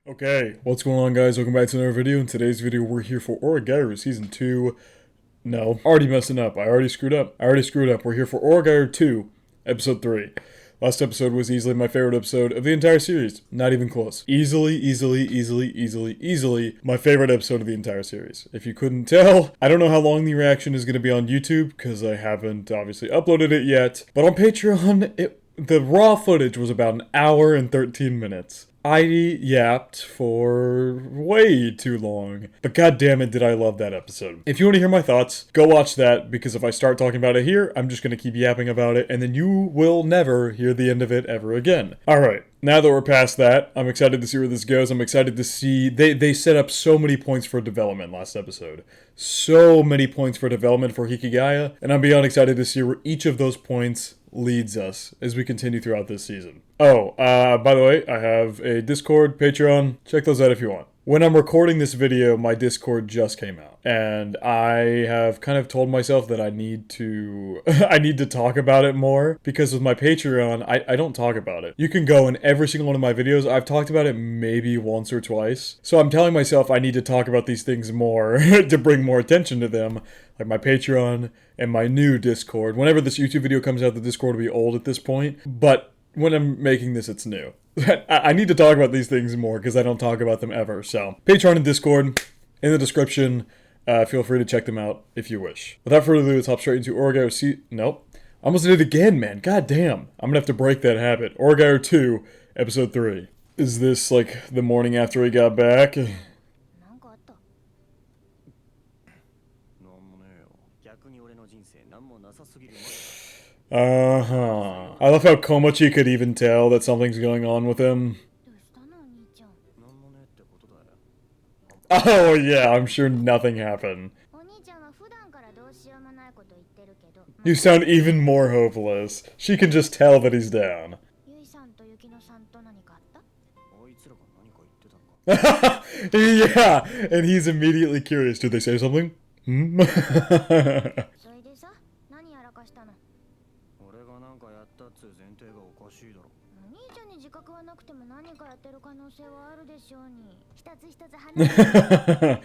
Okay, what's going on, guys? Welcome back to another video. In today's video, we're here for Oregairu Season 2. No, already messing up. I already screwed up. We're here for Oregairu 2, Episode 3. Last episode was easily my favorite episode of the entire series. Not even close. Easily my favorite episode of the entire series. If you couldn't tell, I don't know how long the reaction is going to be on YouTube, because I haven't obviously uploaded it yet. But on Patreon, the raw footage was about an hour and 13 minutes. I yapped for way too long, but god damn it did I love that episode. If you want to hear my thoughts, go watch that, because if I start talking about it here, I'm just going to keep yapping about it, and then you will never hear the end of it ever again. Alright, now that we're past that, I'm excited to see where this goes. I'm excited to see, they set up so many points for development last episode. So many points for development for Hikigaya, and I'm beyond excited to see where each of those points leads us as we continue throughout this season. Oh, by the way, I have a Discord, Patreon. Check those out if you want. When I'm recording this video, my Discord just came out, and I have kind of told myself that I need to I need to talk about it more, because with my Patreon, I don't talk about it. You can go in every single one of my videos. I've talked about it maybe once or twice. So I'm telling myself I need to talk about these things more to bring more attention to them, like my Patreon and my new Discord. Whenever this YouTube video comes out, the Discord will be old at this point, but when I'm making this, it's new. I need to talk about these things more, because I don't talk about them ever. So, Patreon and Discord, in the description. Feel free to check them out if you wish. Without further ado, let's hop straight into Oregairu Nope. I almost did it again, man. God damn. I'm gonna have to break that habit. Oregairu 2, Episode 3. Is this, like, the morning after we got back? Uh-huh. I love how Komochi could even tell that something's going on with him. Oh yeah, I'm sure nothing happened. You sound even more hopeless. She can just tell that he's down. Yeah, and he's immediately curious. Did they say something? Hmm?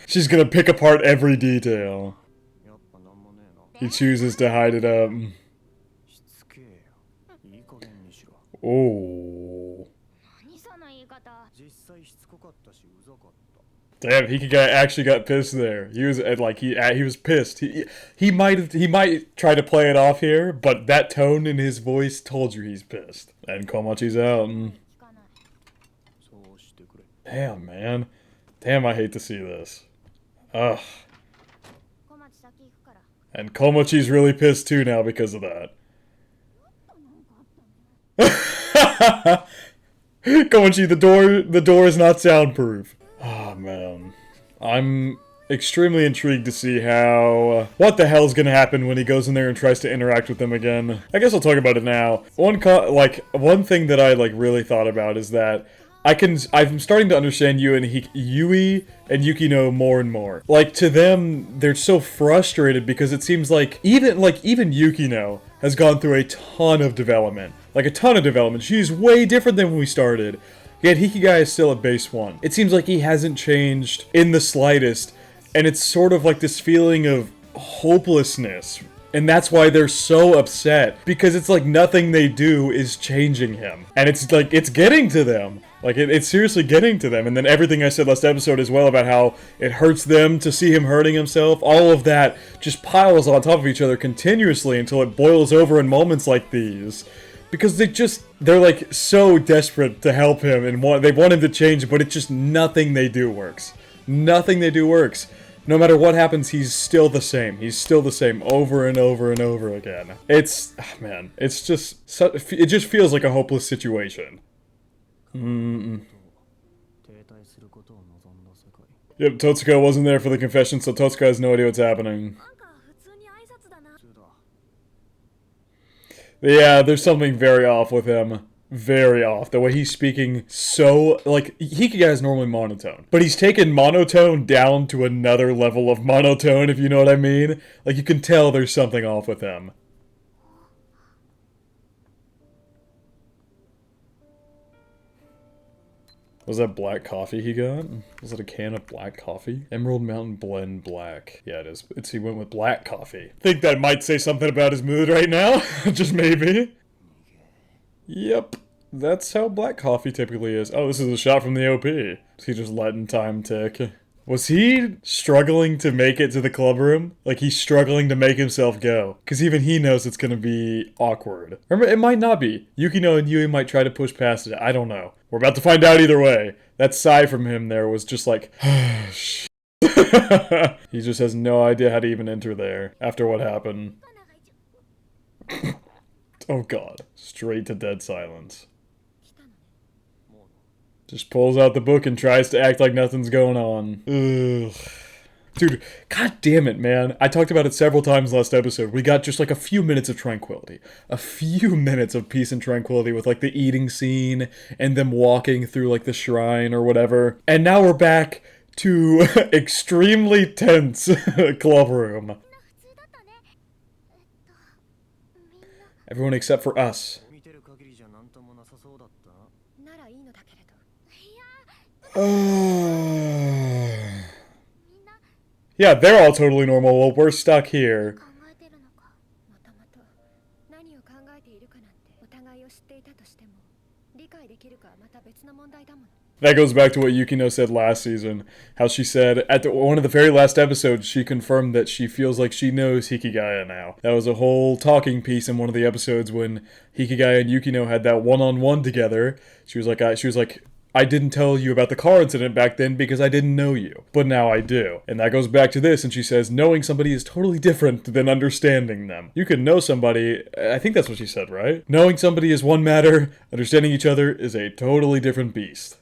She's gonna pick apart every detail. He chooses to hide it up. Oh. Damn, Hikigaya actually got pissed there. He was like he was pissed. He might try to play it off here, but that tone in his voice told you he's pissed. And Komachi's out. Damn, man. Damn, I hate to see this. Ugh. And Komachi's really pissed too now because of that. Komachi, the door is not soundproof. Oh, man. I'm extremely intrigued to see how... what the hell's gonna happen when he goes in there and tries to interact with them again. I guess I'll talk about it now. One thing that I, really thought about is that I'm starting to understand Yui and Yukino more and more. Like, to them, they're so frustrated because it seems like even Yukino has gone through a ton of development. Like, a ton of development. She's way different than when we started. Yet Hikigaya is still at base 1. It seems like he hasn't changed in the slightest, and it's sort of like this feeling of hopelessness. And that's why they're so upset, because it's like nothing they do is changing him. And it's like, it's getting to them. Like, it's seriously getting to them. And then everything I said last episode as well about how it hurts them to see him hurting himself, all of that just piles on top of each other continuously until it boils over in moments like these. Because they're like so desperate to help him and they want him to change, but it's just nothing they do works. Nothing they do works. No matter what happens, he's still the same. He's still the same over and over and over again. Man, it just feels like a hopeless situation. Yep, Totsuka wasn't there for the confession, so Totsuka has no idea what's happening. Yeah, there's something very off with him. Very off. The way he's speaking so... like, Hikigaya is normally monotone. But he's taken monotone down to another level of monotone, if you know what I mean. Like, you can tell there's something off with him. Was that black coffee he got? Was it a can of black coffee? Emerald Mountain Blend Black. Yeah, it is. He went with black coffee. Think that might say something about his mood right now. Just maybe. Yep. That's how black coffee typically is. Oh, this is a shot from the OP. Is he just letting time tick? Was he struggling to make it to the club room? Like, he's struggling to make himself go. Because even he knows it's going to be awkward. Remember, it might not be. Yukino and Yui might try to push past it. I don't know. We're about to find out either way. That sigh from him there was just like, shit. He just has no idea how to even enter there after what happened. Oh god. Straight to dead silence. Just pulls out the book and tries to act like nothing's going on. Ugh. Dude, god damn it, man. I talked about it several times last episode. We got just like a few minutes of tranquility. A few minutes of peace and tranquility with like the eating scene and them walking through like the shrine or whatever. And now we're back to extremely tense club room. Everyone except for us. Yeah, they're all totally normal. Well, we're stuck here. That goes back to what Yukino said last season. How she said, at one of the very last episodes, she confirmed that she feels like she knows Hikigaya now. That was a whole talking piece in one of the episodes when Hikigaya and Yukino had that one-on-one together. She was like, I didn't tell you about the car incident back then because I didn't know you. But now I do. And that goes back to this, and she says, knowing somebody is totally different than understanding them. You can know somebody, I think that's what she said, right? Knowing somebody is one matter, understanding each other is a totally different beast.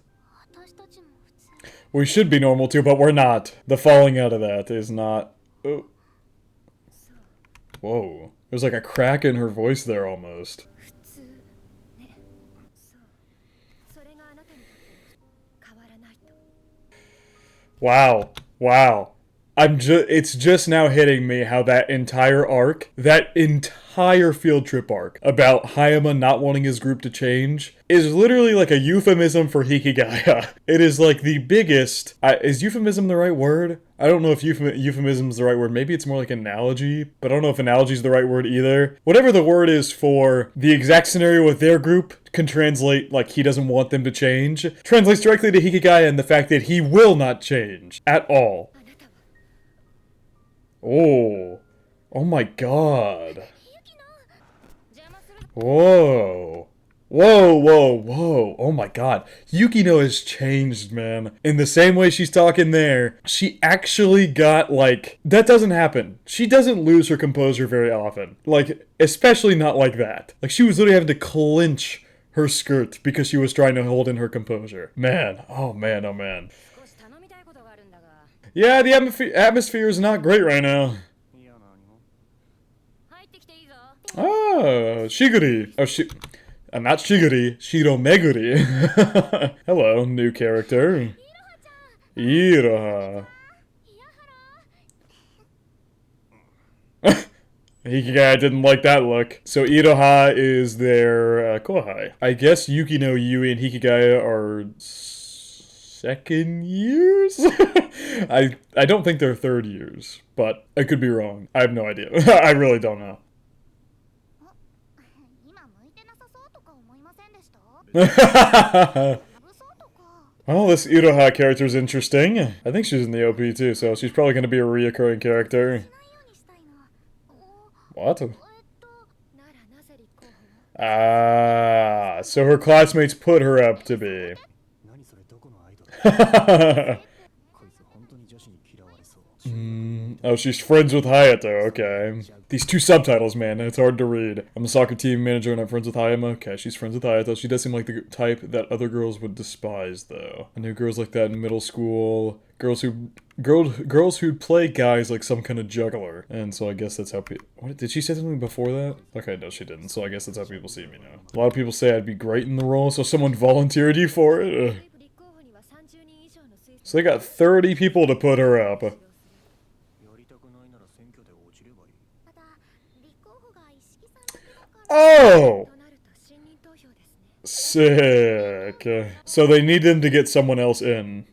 We should be normal too, but we're not. The falling out of that is not... Oh. Whoa. There's like a crack in her voice there almost. Wow. Wow. It's just now hitting me how that entire field trip arc about Hayama not wanting his group to change is literally like a euphemism for Hikigaya. It is like the biggest... is euphemism the right word? I don't know if euphemism is the right word. Maybe it's more like analogy, but I don't know if analogy is the right word either. Whatever the word is for the exact scenario with their group can translate like he doesn't want them to change. Translates directly to Hikigaya and the fact that he will not change at all. Oh. Oh my god. Whoa. Whoa, whoa, whoa. Oh my god. Yukino has changed, man. In the same way she's talking there, she actually got, like... That doesn't happen. She doesn't lose her composure very often. Like, especially not like that. Like, she was literally having to clench her skirt because she was trying to hold in her composure. Man. Oh man, oh man. Yeah, the atmosphere is not great right now. Oh, Shiguri. Oh, not Shiguri, Shiro Meguri. Hello, new character. Iroha. Hikigaya didn't like that look. So Iroha is their kohai. I guess Yukino, Yui, and Hikigaya are... second years? I don't think they're third years, but I could be wrong. I have no idea. I really don't know. Well, this Iroha character is interesting. I think she's in the OP too, so she's probably going to be a reoccurring character. What? Ah, so her classmates put her up to be. Oh, she's friends with Hayato, okay. These two subtitles, man, it's hard to read. I'm a soccer team manager and I'm friends with Hayama. Okay, she's friends with Hayato. She does seem like the type that other girls would despise, though. I knew girls like that in middle school. Girls who'd play guys like some kind of juggler. And so I guess that's how people... What, did she say something before that? Okay, no, she didn't. So I guess that's how people see me now. A lot of people say I'd be great in the role, so someone volunteered you for it? Ugh. So they got 30 people to put her up. Oh! Sick. So they need him to get someone else in.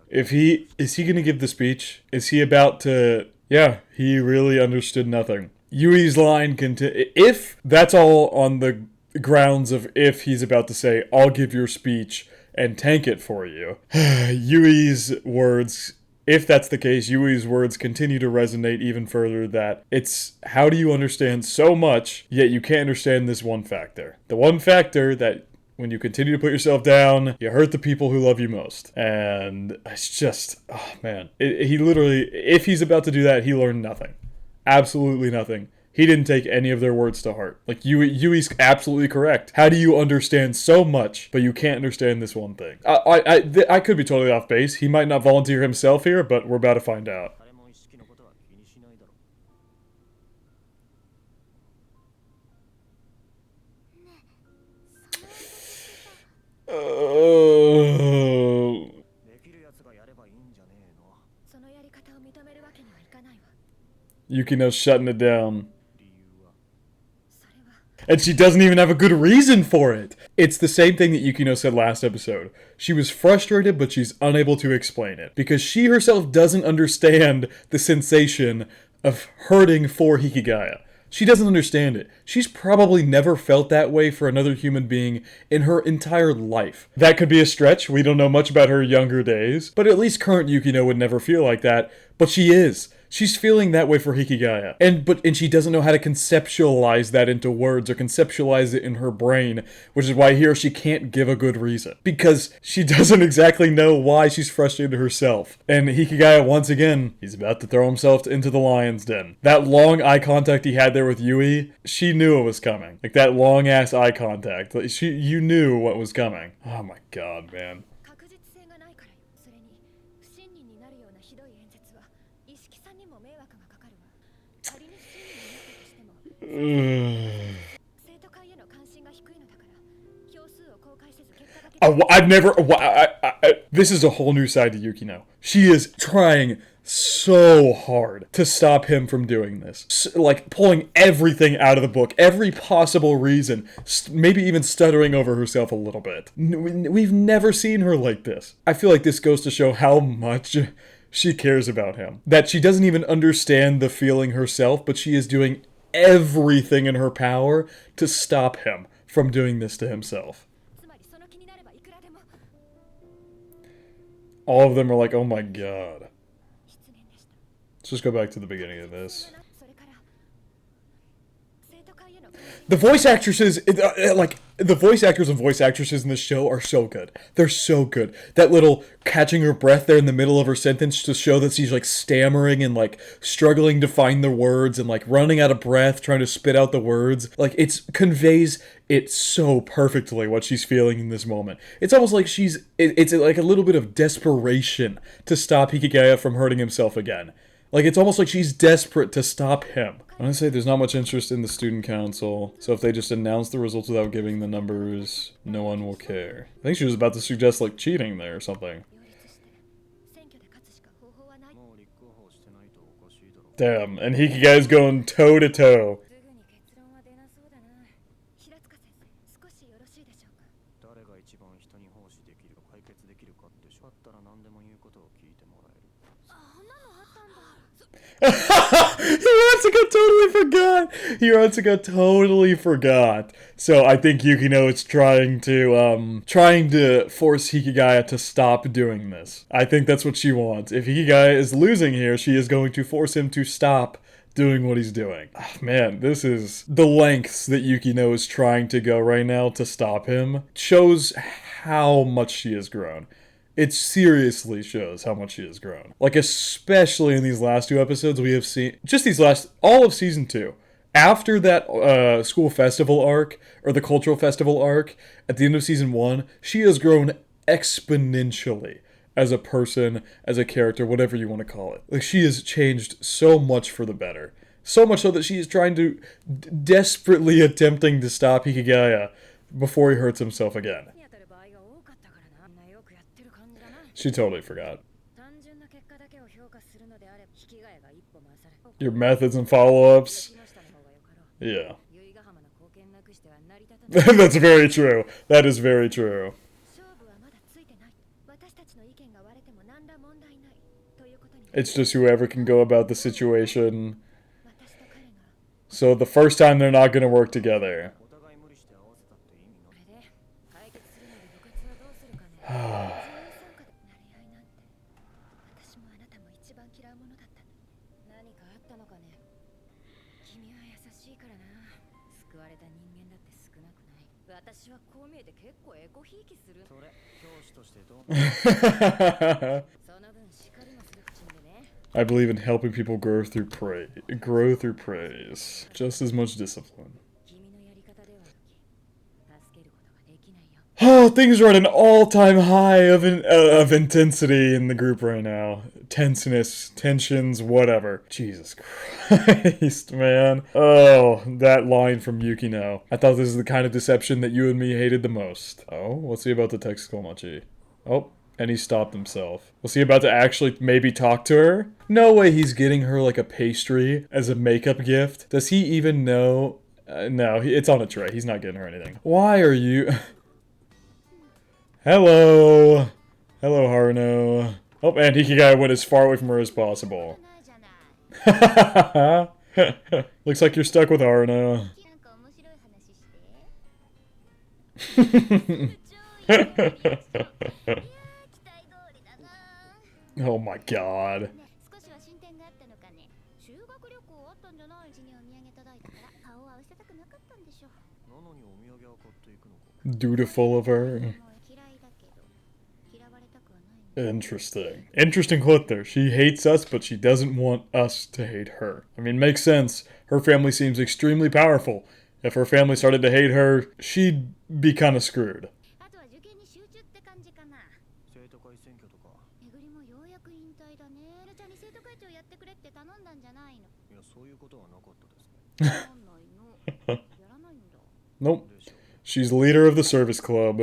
If he is he gonna give the speech? Is he about to? Yeah, he really understood nothing. Yui's line if that's all on the grounds of if he's about to say, "I'll give your speech and tank it for you." Yui's words. If that's the case, Yui's words continue to resonate even further that it's how do you understand so much, yet you can't understand this one factor. The one factor that when you continue to put yourself down, you hurt the people who love you most. And it's just, oh man. He literally, if he's about to do that, he learned nothing. Absolutely nothing. He didn't take any of their words to heart. Like, Yui's absolutely correct. How do you understand so much, but you can't understand this one thing? I could be totally off base. He might not volunteer himself here, but we're about to find out. Yukino's shutting it down. And she doesn't even have a good reason for it. It's the same thing that Yukino said last episode. She was frustrated, but she's unable to explain it. Because she herself doesn't understand the sensation of hurting for Hikigaya. She doesn't understand it. She's probably never felt that way for another human being in her entire life. That could be a stretch. We don't know much about her younger days. But at least current Yukino would never feel like that. But she is. She's feeling that way for Hikigaya. And she doesn't know how to conceptualize that into words or conceptualize it in her brain, which is why here she can't give a good reason. Because she doesn't exactly know why she's frustrated herself. And Hikigaya, once again, he's about to throw himself into the lion's den. That long eye contact he had there with Yui, she knew it was coming. Like that long ass eye contact. You knew what was coming. Oh my god, man. This is a whole new side to Yukino. She is trying so hard to stop him from doing this. Like, pulling everything out of the book, every possible reason, maybe even stuttering over herself a little bit. We've never seen her like this. I feel like this goes to show how much she cares about him. That she doesn't even understand the feeling herself, but she is doing everything in her power to stop him from doing this to himself. All of them are like, oh my god. Let's just go back to the beginning of this. The voice actresses, the voice actors and voice actresses in this show are so good. They're so good. That little catching her breath there in the middle of her sentence to show that she's like stammering and like struggling to find the words and like running out of breath trying to spit out the words. Like it conveys it so perfectly what she's feeling in this moment. It's almost like it's like a little bit of desperation to stop Hikigaya from hurting himself again. Like, it's almost like she's desperate to stop him. I'm gonna say there's not much interest in the student council, so if they just announce the results without giving the numbers, no one will care. I think she was about to suggest, like, cheating there or something. Damn, and Hikigai's going toe-to-toe. He wants to go totally forgot. He wants to go totally forgot. So I think Yukino is trying to force Hikigaya to stop doing this. I think that's what she wants. If Hikigaya is losing here, she is going to force him to stop doing what he's doing. Oh, man, this is the lengths that Yukino is trying to go right now to stop him. Shows how much she has grown. It seriously shows how much she has grown. Like, especially in these last two episodes, we have seen, all of season 2. After that school festival arc, or the cultural festival arc, at the end of season 1, she has grown exponentially as a person, as a character, whatever you want to call it. Like, she has changed so much for the better. So much so that she is trying to, desperately attempting to stop Hikigaya before he hurts himself again. She totally forgot. Your methods and follow-ups. Yeah. That's very true. That is very true. It's just whoever can go about the situation. So the first time they're not going to work together. I believe in helping people grow through praise. Just as much discipline. Oh, things are at an all-time high of intensity in the group right now. Tenseness, tensions, whatever. Jesus Christ, man. Oh, that line from Yukino. I thought this is the kind of deception that you and me hated the most. Oh, what's he about to text Komachi? Oh, and he stopped himself. Was he about to actually maybe talk to her? No way he's getting her like a pastry as a makeup gift. Does he even know? No, it's on a tray. He's not getting her anything. Why are you... Hello. Hello, Haruno. Oh, and Hikigai went as far away from her as possible. Looks like you're stuck with Haruno. Oh my god. Dutiful of her. Interesting. Interesting quote there. She hates us, but she doesn't want us to hate her. I mean, makes sense. Her family seems extremely powerful. If her family started to hate her, she'd be kind of screwed. Nope. She's leader of the service club.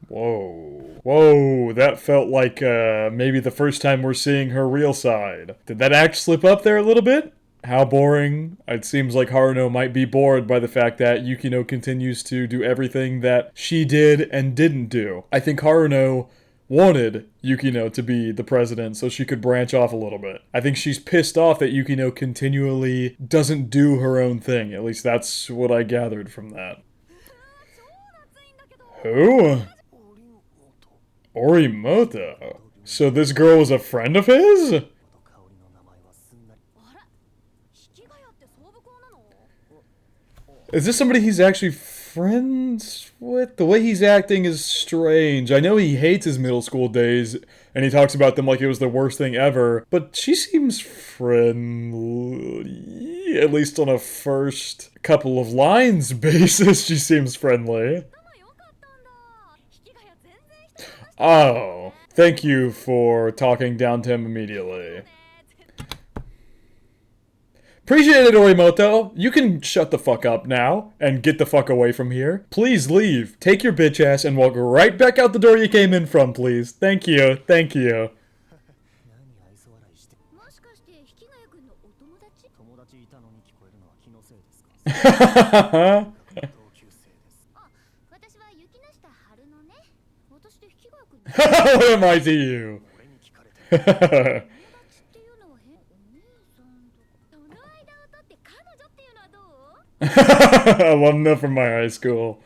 Whoa. Whoa, that felt like maybe the first time we're seeing her real side. Did that act slip up there a little bit? How boring. It seems like Haruno might be bored by the fact that Yukino continues to do everything that she did and didn't do. I think Haruno wanted Yukino to be the president so she could branch off a little bit. I think she's pissed off that Yukino continually doesn't do her own thing. At least that's what I gathered from that. Who? Orimoto. So this girl was a friend of his? Is this somebody he's actually friends with? The way he's acting is strange. I know he hates his middle school days, and he talks about them like it was the worst thing ever, but she seems friendly. At least on a first couple of lines basis, she seems friendly. Oh, thank you for talking down to him immediately. Appreciate it, Orimoto. You can shut the fuck up now and get the fuck away from here. Please leave. Take your bitch ass and walk right back out the door you came in from, please. Thank you. Thank you. What am I to you? Alumna from my high school.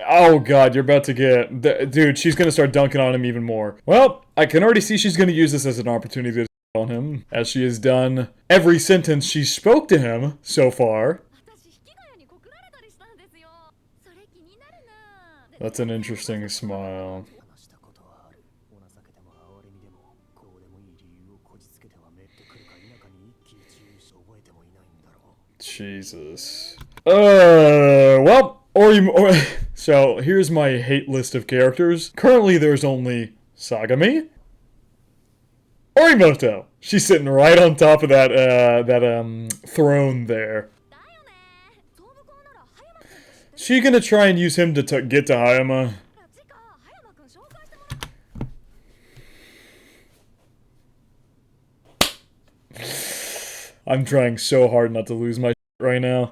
Oh god, you're about to get... Dude, she's gonna start dunking on him even more. Well, I can already see she's gonna use this as an opportunity to on him, as she has done every sentence she spoke to him so far. That's an interesting smile. Jesus. Well, so here's my hate list of characters. Currently, there's only Sagami, Orimoto. She's sitting right on top of that throne there. She gonna try and use him to get to Hayama? I'm trying so hard not to lose my right now.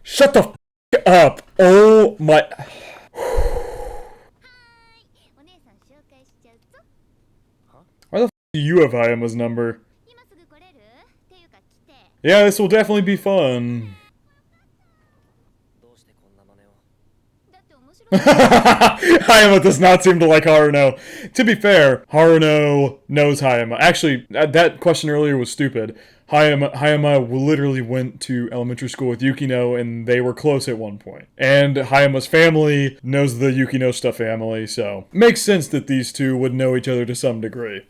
Shut the f up! Oh my... Why the f do you have Hayama's number? Yeah, this will definitely be fun. Hayama does not seem to like Haruno. To be fair, Haruno knows Hayama. Actually, that question earlier was stupid. Hayama literally went to elementary school with Yukino, and they were close at one point. And Hayama's family knows the Yukino stuff family, so makes sense that these two would know each other to some degree.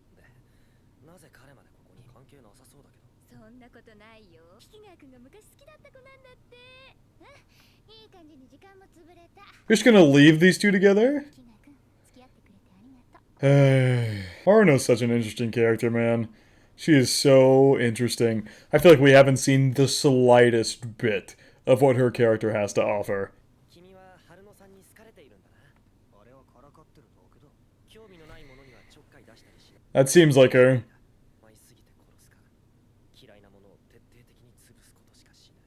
You're just gonna leave these two together? Haruno's such an interesting character, man. She is so interesting. I feel like we haven't seen the slightest bit of what her character has to offer. That seems like her.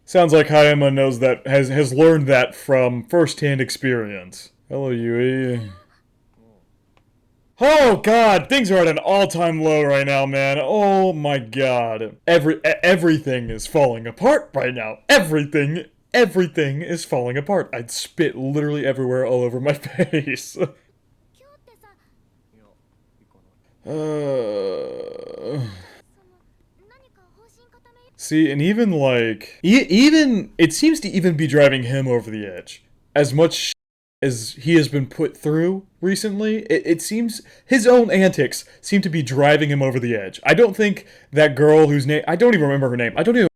Sounds like Hayama knows that, has learned that from first-hand experience. Hello, Yui. Oh god, things are at an all-time low right now, man. Oh my god. Everything is falling apart right now. Everything is falling apart. I'd spit literally everywhere all over my face. See, and even like, even it seems to even be driving him over the edge. As much as he has been put through recently, it seems his own antics seem to be driving him over the edge. I don't think that girl whose name, I don't even remember her name. I don't even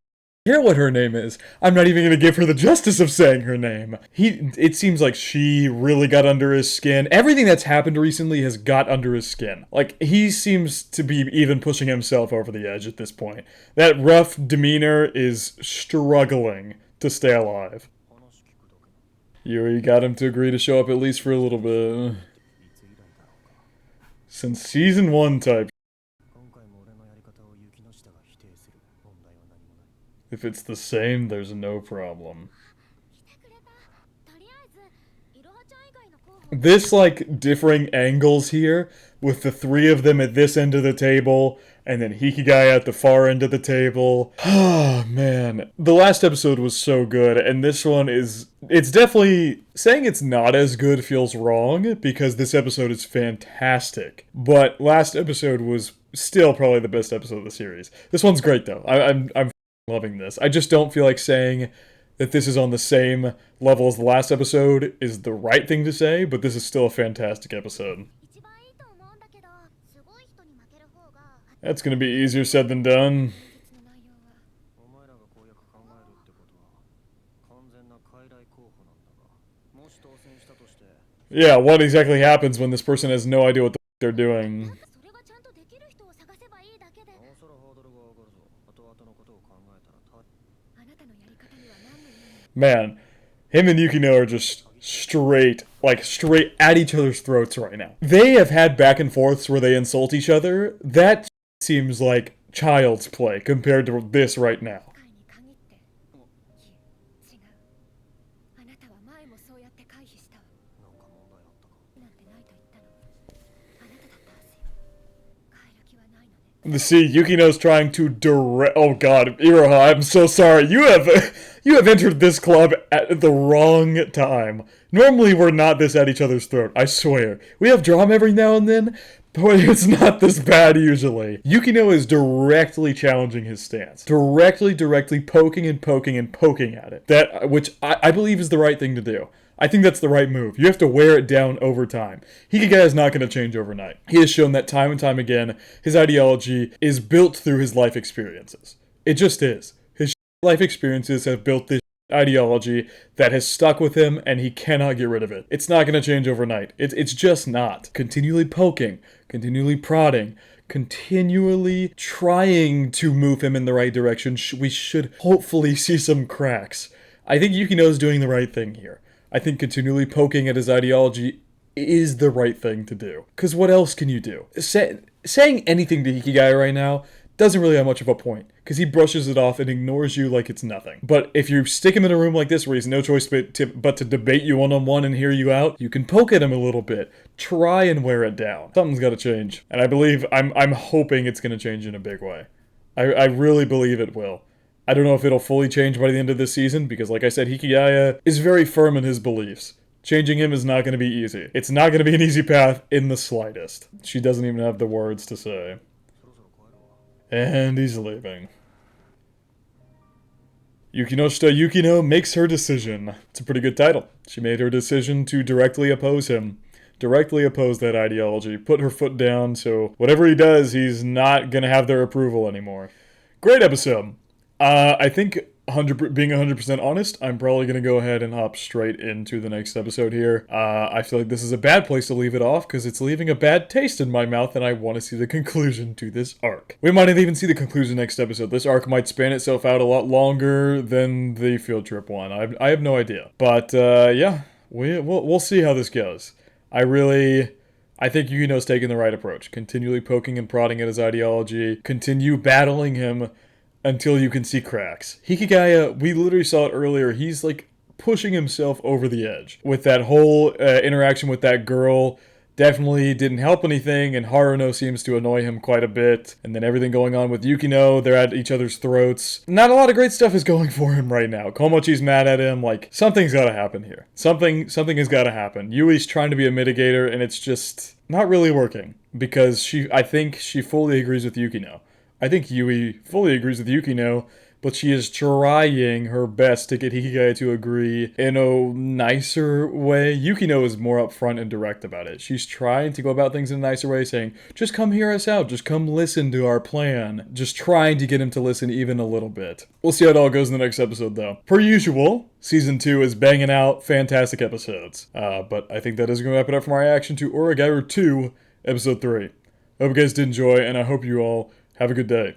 care what her name is. I'm not even going to give her the justice of saying her name. It seems like she really got under his skin. Everything that's happened recently has got under his skin. Like, he seems to be even pushing himself over the edge at this point. That rough demeanor is struggling to stay alive. Yuri got him to agree to show up at least for a little bit. Since season 1 type. If it's the same, there's no problem. This, like, differing angles here, with the three of them at this end of the table, and then Hikigai at the far end of the table. Oh, man. The last episode was so good, and this one is... It's definitely... Saying it's not as good feels wrong, because this episode is fantastic. But last episode was still probably the best episode of the series. This one's great, though. I'm loving this. I just don't feel like saying that this is on the same level as the last episode is the right thing to say, but this is still a fantastic episode. That's gonna be easier said than done. Yeah, what exactly happens when this person has no idea what they're doing? Man, him and Yukino are just straight at each other's throats right now. They have had back and forths where they insult each other. That seems like child's play compared to this right now. See, Yukino's trying to direct. Oh God, Iroha, I'm so sorry. You have entered this club at the wrong time. Normally, we're not this at each other's throat. I swear. We have drama every now and then, but it's not this bad usually. Yukino is directly challenging his stance, directly poking and poking and poking at it. Which I believe is the right thing to do. I think that's the right move. You have to wear it down over time. Hikigai is not going to change overnight. He has shown that time and time again, his ideology is built through his life experiences. It just is. His life experiences have built this ideology that has stuck with him, and he cannot get rid of it. It's not going to change overnight. It's just not. Continually poking, continually prodding, continually trying to move him in the right direction, we should hopefully see some cracks. I think Yukino's doing the right thing here. I think continually poking at his ideology is the right thing to do. Because what else can you do? Saying anything to Hikigaya right now doesn't really have much of a point, because he brushes it off and ignores you like it's nothing. But if you stick him in a room like this where he's no choice but to debate you one-on-one and hear you out, you can poke at him a little bit. Try and wear it down. Something's got to change. And I believe, I'm hoping it's going to change in a big way. I really believe it will. I don't know if it'll fully change by the end of this season, because like I said, Hikigaya is very firm in his beliefs. Changing him is not going to be easy. It's not going to be an easy path in the slightest. She doesn't even have the words to say. And he's leaving. Yukinoshita Yukino makes her decision. It's a pretty good title. She made her decision to directly oppose him. Directly oppose that ideology. Put her foot down, so whatever he does, he's not going to have their approval anymore. Great episode. I think being 100% honest, I'm probably going to go ahead and hop straight into the next episode here. I feel like this is a bad place to leave it off, because it's leaving a bad taste in my mouth, and I want to see the conclusion to this arc. We might not even see the conclusion next episode. This arc might span itself out a lot longer than the field trip one. I have no idea. But, yeah, we'll see how this goes. I think Yukino's taking the right approach. Continually poking and prodding at his ideology. Continue battling him until you can see cracks. Hikigaya, we literally saw it earlier, he's like pushing himself over the edge. With that whole interaction with that girl, definitely didn't help anything, and Haruno seems to annoy him quite a bit. And then everything going on with Yukino, they're at each other's throats. Not a lot of great stuff is going for him right now. Komochi's mad at him, like, something's gotta happen here. Something has gotta happen. Yui's trying to be a mitigator, and it's just not really working. Because I think she fully agrees with Yukino. I think Yui fully agrees with Yukino, but she is trying her best to get Hikigaya to agree in a nicer way. Yukino is more upfront and direct about it. She's trying to go about things in a nicer way, saying, just come hear us out, just come listen to our plan. Just trying to get him to listen even a little bit. We'll see how it all goes in the next episode, though. Per usual, Season 2 is banging out fantastic episodes. But I think that is going to wrap it up for my reaction to Oregairu 2, Episode 3. I hope you guys did enjoy, and I hope you all have a good day.